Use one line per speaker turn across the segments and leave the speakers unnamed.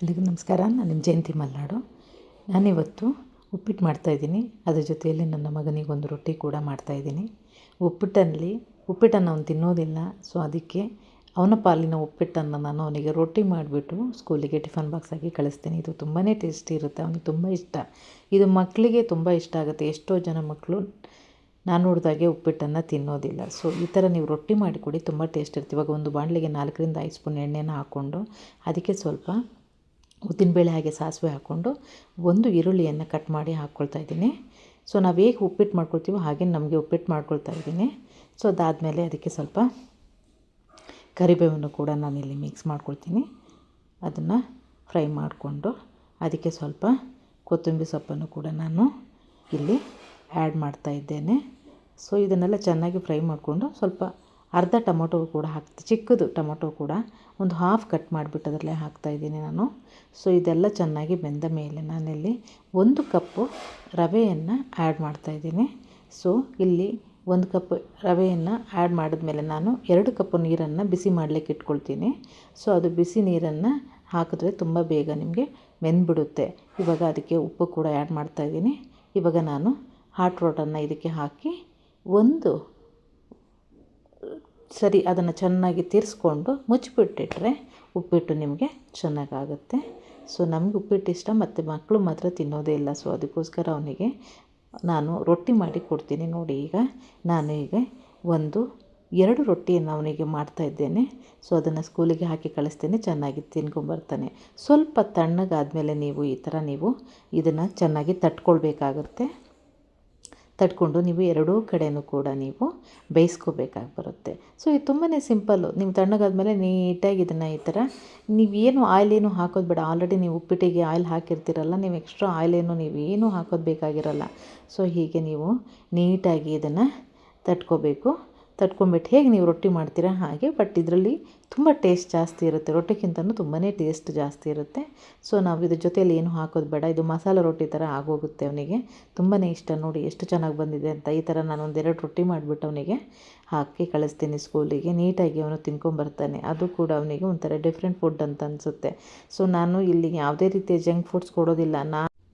ಎಲ್ರಿಗೂ ನಮಸ್ಕಾರ. ನಾನು ನಿಮ್ಮ ಜಯಂತಿ ಮಲ್ನಾಡು. ನಾನಿವತ್ತು ಉಪ್ಪಿಟ್ಟು ಮಾಡ್ತಾಯಿದ್ದೀನಿ. ಅದ್ರ ಜೊತೆಯಲ್ಲಿ ನನ್ನ ಮಗನಿಗೊಂದು ರೊಟ್ಟಿ ಕೂಡ ಮಾಡ್ತಾಯಿದ್ದೀನಿ. ಉಪ್ಪಿಟ್ಟನ್ನು ಅವನು ತಿನ್ನೋದಿಲ್ಲ. ಸೊ ಅದಕ್ಕೆ ಅವನ ಪಾಲಿನ ಉಪ್ಪಿಟ್ಟನ್ನು ನಾನು ಅವನಿಗೆ ರೊಟ್ಟಿ ಮಾಡಿಬಿಟ್ಟು ಸ್ಕೂಲಿಗೆ ಟಿಫನ್ ಬಾಕ್ಸ್ ಆಗಿ ಕಳಿಸ್ತೀನಿ. ಇದು ತುಂಬಾ ಟೇಸ್ಟಿ ಇರುತ್ತೆ, ಅವನಿಗೆ ತುಂಬ ಇಷ್ಟ. ಇದು ಮಕ್ಕಳಿಗೆ ತುಂಬ ಇಷ್ಟ ಆಗುತ್ತೆ. ಎಷ್ಟೋ ಜನ ಮಕ್ಕಳು ನಾನು ನೋಡಿದಾಗೆ ಉಪ್ಪಿಟ್ಟನ್ನು ತಿನ್ನೋದಿಲ್ಲ. ಸೊ ಈ ಥರ ನೀವು ರೊಟ್ಟಿ ಮಾಡಿಕೊಡಿ, ತುಂಬ ಟೇಸ್ಟ್ ಇರುತ್ತೆ. ಇವಾಗ ಒಂದು ಬಾಣಲೆಗೆ 4ರಿಂದ 5 ಸ್ಪೂನ್ ಎಣ್ಣೆನ ಹಾಕ್ಕೊಂಡು ಅದಕ್ಕೆ ಸ್ವಲ್ಪ ಉದ್ದಿನಬೇಳೆ ಹಾಗೆ ಸಾಸಿವೆ ಹಾಕ್ಕೊಂಡು ಒಂದು ಈರುಳ್ಳಿಯನ್ನು ಕಟ್ ಮಾಡಿ ಹಾಕ್ಕೊಳ್ತಾ ಇದ್ದೀನಿ. ಸೊ ನಾವು ಹೇಗೆ ಉಪ್ಪಿಟ್ಟು ಮಾಡ್ಕೊಳ್ತೀವೋ ಹಾಗೆ ನಮಗೆ ಉಪ್ಪಿಟ್ಟು ಮಾಡ್ಕೊಳ್ತಾ ಇದ್ದೀನಿ. ಸೊ ಅದಾದಮೇಲೆ ಅದಕ್ಕೆ ಸ್ವಲ್ಪ ಕರಿಬೇವನ್ನು ಕೂಡ ನಾನಿಲ್ಲಿ ಮಿಕ್ಸ್ ಮಾಡ್ಕೊಳ್ತೀನಿ. ಅದನ್ನು ಫ್ರೈ ಮಾಡಿಕೊಂಡು ಅದಕ್ಕೆ ಸ್ವಲ್ಪ ಕೊತ್ತಂಬರಿ ಸೊಪ್ಪನ್ನು ಕೂಡ ನಾನು ಇಲ್ಲಿ ಆ್ಯಡ್ ಮಾಡ್ತಾ ಇದ್ದೇನೆ. ಸೊ ಇದನ್ನೆಲ್ಲ ಚೆನ್ನಾಗಿ ಫ್ರೈ ಮಾಡಿಕೊಂಡು ಸ್ವಲ್ಪ ಅರ್ಧ ಟೊಮೊಟೊ ಕೂಡ ಚಿಕ್ಕದು ಟೊಮೊಟೊ ಕೂಡ ಒಂದು ಹಾಫ್ ಕಟ್ ಮಾಡಿಬಿಟ್ಟು ಅದರಲ್ಲೇ ಹಾಕ್ತಾಯಿದ್ದೀನಿ ನಾನು. ಸೊ ಇದೆಲ್ಲ ಚೆನ್ನಾಗಿ ಬೆಂದ ಮೇಲೆ ನಾನಿಲ್ಲಿ 1 ಕಪ್ಪು ರವೆಯನ್ನು ಆ್ಯಡ್ ಮಾಡ್ತಾಯಿದ್ದೀನಿ. ಸೊ ಇಲ್ಲಿ 1 ಕಪ್ ರವೆಯನ್ನು ಆ್ಯಡ್ ಮಾಡಿದ್ಮೇಲೆ ನಾನು 2 ಕಪ್ಪು ನೀರನ್ನು ಬಿಸಿ ಮಾಡಲಿಕ್ಕೆ ಇಟ್ಕೊಳ್ತೀನಿ. ಸೊ ಅದು ಬಿಸಿ ನೀರನ್ನು ಹಾಕಿದ್ರೆ ತುಂಬ ಬೇಗ ನಿಮಗೆ ಬೆಂದ್ಬಿಡುತ್ತೆ. ಇವಾಗ ಅದಕ್ಕೆ ಉಪ್ಪು ಕೂಡ ಆ್ಯಡ್ ಮಾಡ್ತಾಯಿದ್ದೀನಿ. ಇವಾಗ ನಾನು ಹಾಟ್ ವಾಟರನ್ನು ಇದಕ್ಕೆ ಹಾಕಿ ಸರಿ ಅದನ್ನು ಚೆನ್ನಾಗಿ ತಿರ್ಸ್ಕೊಂಡು ಮುಚ್ಚಿಬಿಟ್ಟಿಟ್ರೆ ಉಪ್ಪಿಟ್ಟು ನಿಮಗೆ ಚೆನ್ನಾಗಾಗುತ್ತೆ. ಸೊ ನಮ್ಗೆ ಉಪ್ಪಿಟ್ಟು ಇಷ್ಟ, ಮತ್ತು ಮಕ್ಕಳು ಮಾತ್ರ ತಿನ್ನೋದೇ ಇಲ್ಲ. ಸೊ ಅದಕ್ಕೋಸ್ಕರ ಅವನಿಗೆ ನಾನು ರೊಟ್ಟಿ ಮಾಡಿ ಕೊಡ್ತೀನಿ. ನೋಡಿ, ಈಗ ನಾನು 2 ರೊಟ್ಟಿಯನ್ನು ಅವನಿಗೆ ಮಾಡ್ತಾಯಿದ್ದೇನೆ. ಸೊ ಅದನ್ನು ಸ್ಕೂಲಿಗೆ ಹಾಕಿ ಕಳಿಸ್ತೇನೆ, ಚೆನ್ನಾಗಿ ತಿನ್ಕೊಂಬರ್ತಾನೆ. ಸ್ವಲ್ಪ ತಣ್ಣಗಾದಮೇಲೆ ನೀವು ಈ ಥರ ಇದನ್ನು ಚೆನ್ನಾಗಿ ತಟ್ಕೊಳ್ಬೇಕಾಗುತ್ತೆ. ತಟ್ಕೊಂಡು ನೀವು ಎರಡೂ ಕಡೆಯೂ ಕೂಡ ನೀವು ಬೇಯಿಸ್ಕೋಬೇಕಾಗಿ ಬರುತ್ತೆ. ಸೊ ಇದು ತುಂಬಾ ಸಿಂಪಲ್ಲು. ನೀವು ತಣ್ಣಗಾದ್ಮೇಲೆ ನೀಟಾಗಿ ಇದನ್ನು ಈ ಥರ ನೀವೇನು ಆಯಿಲೇನು ಹಾಕೋದು ಬೇಡ. ಆಲ್ರೆಡಿ ನೀವು ಉಪ್ಪಿಟ್ಟಿಗೆ ಆಯಿಲ್ ಹಾಕಿರ್ತೀರಲ್ಲ, ನೀವು ಎಕ್ಸ್ಟ್ರಾ ಆಯಿಲೇನು ನೀವೇನು ಹಾಕೋದು ಬೇಕಾಗಿರಲ್ಲ. ಸೊ ಹೀಗೆ ನೀವು ನೀಟಾಗಿ ಇದನ್ನು ತಟ್ಕೊಂಬಿಟ್ಟು ಹೇಗೆ ನೀವು ರೊಟ್ಟಿ ಮಾಡ್ತೀರಾ ಹಾಗೆ, ಬಟ್ ಇದರಲ್ಲಿ ತುಂಬ ಟೇಸ್ಟ್ ಜಾಸ್ತಿ ಇರುತ್ತೆ. ರೊಟ್ಟಿಗಿಂತನೂ ತುಂಬಾ ಟೇಸ್ಟ್ ಜಾಸ್ತಿ ಇರುತ್ತೆ. ಸೊ ನಾವು ಇದ್ರ ಜೊತೆಯಲ್ಲಿ ಏನು ಹಾಕೋದು ಬೇಡ. ಇದು ಮಸಾಲೆ ರೊಟ್ಟಿ ಥರ ಆಗೋಗುತ್ತೆ. ಅವನಿಗೆ ತುಂಬಾ ಇಷ್ಟ. ನೋಡಿ ಎಷ್ಟು ಚೆನ್ನಾಗಿ ಬಂದಿದೆ ಅಂತ. ಈ ಥರ ನಾನು 2 ರೊಟ್ಟಿ ಮಾಡಿಬಿಟ್ಟು ಅವನಿಗೆ ಹಾಕಿ ಕಳಿಸ್ತೀನಿ ಸ್ಕೂಲಿಗೆ. ನೀಟಾಗಿ ಅವನು ತಿನ್ಕೊಂಬರ್ತಾನೆ. ಅದು ಕೂಡ ಅವನಿಗೆ ಒಂಥರ ಡಿಫ್ರೆಂಟ್ ಫುಡ್ ಅಂತ ಅನಿಸುತ್ತೆ. ಸೊ ನಾನು ಇಲ್ಲಿ ಯಾವುದೇ ರೀತಿಯ ಜಂಕ್ ಫುಡ್ಸ್ ಕೊಡೋದಿಲ್ಲ.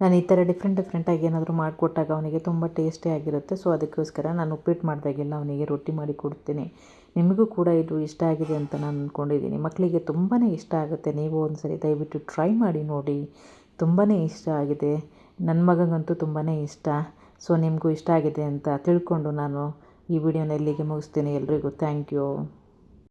ನಾನು ಈ ಥರ ಡಿಫ್ರೆಂಟಾಗಿ ಏನಾದರೂ ಮಾಡಿಕೊಟ್ಟಾಗ ಅವನಿಗೆ ತುಂಬ ಟೇಸ್ಟಿಯಾಗಿರುತ್ತೆ. ಸೊ ಅದಕ್ಕೋಸ್ಕರ ನಾನು ಉಪ್ಪಿಟ್ಟು ಮಾಡಿದಾಗೆಲ್ಲ ಅವನಿಗೆ ರೊಟ್ಟಿ ಮಾಡಿ ಕೊಡ್ತೀನಿ. ನಿಮಗೂ ಕೂಡ ಇದು ಇಷ್ಟ ಆಗಿದೆ ಅಂತ ನಾನು ಅಂದ್ಕೊಂಡಿದ್ದೀನಿ. ಮಕ್ಕಳಿಗೆ ತುಂಬಾ ಇಷ್ಟ ಆಗುತ್ತೆ. ನೀವು ಒಂದು ಸರಿ ದಯವಿಟ್ಟು ಟ್ರೈ ಮಾಡಿ ನೋಡಿ. ತುಂಬಾ ಇಷ್ಟ ಆಗಿದೆ. ನನ್ನ ಮಗನಿಗಂತೂ ತುಂಬಾ ಇಷ್ಟ. ಸೊ ನಿಮಗೂ ಇಷ್ಟ ಆಗಿದೆ ಅಂತ ತಿಳ್ಕೊಂಡು ನಾನು ಈ ವಿಡಿಯೋನ ಇಲ್ಲಿಗೆ ಮುಗಿಸ್ತೀನಿ. ಎಲ್ರಿಗೂ ಥ್ಯಾಂಕ್ ಯು.